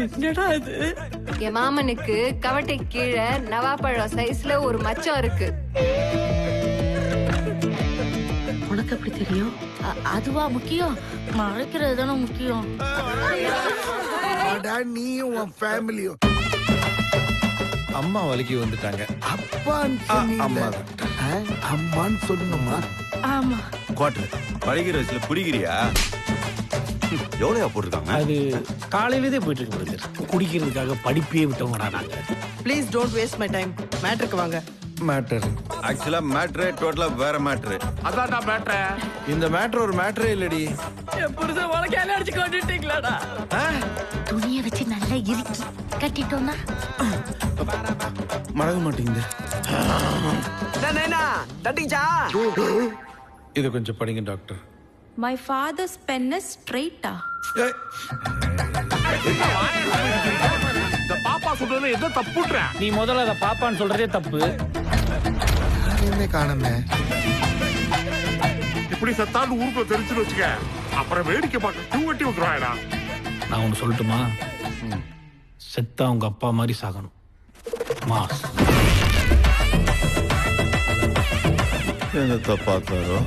என்னடா இது? என் மாமனுக்கு கவட்டை கீழே நவாப்பழம் சைஸ்ல ஒரு மச்சம் இருக்கு. உனக்கு எப்படி தெரியும்? அதுவா முக்கியம்? மறைக்கிறது தானே முக்கியம். நீயும் உன் ஃபேமிலியும் அம்மா வலிக்கு வந்துட்டாங்க. அம்மான்னு சொல்லணுமா? ஆமா. குவார்டர் படிக்கிற வயசுல குடிக்கிறியா? எவ்வளோயா போட்டிருக்காங்க? அது காலையிலே போயிட்டு இருக்கு. குடிக்கிறதுக்காக படிப்பே விட்டவங்கடா நாங்க. Please don't waste my time. மேட்ருக்கு வாங்க. மேட்டர் ஆக்சுவலா மேட்ரு டோட்டலா வேற மேட்ரு. அதான் மேட்டர். இந்த மேட்டர் ஒரு மேட்டரே இல்லடி. என் புருஷன் உனக்கு அடிச்சு கொண்டுட்டீங்களாடா? துணியை வச்சு நல்லா இறுக்கி கட்டிட்டோம்னா மறக்க மாட்டேங்குது. இதை கொஞ்சம் படிங்க doctor. My father's pen is straight. இந்த பாப்பா சொல்றது எதோ தப்புன்ற. நீ முதல்ல அத பாப்பான்னு சொல்றதே தப்பு. என்ன காணமே? இப்படி சத்தாண்டு ஊருக்குள்ள தெரிஞ்சுன்னு வச்சுக்க. அப்புறம் வேடிக்கை பார்க்க டூ கட்டி விட்டுருவாடா. நான் ஒன்னு சொல்லட்டுமா? செத்தா உங்க அப்பா மாதிரி சாகணும். மாஸ் என்னத்த பார்த்தாரோ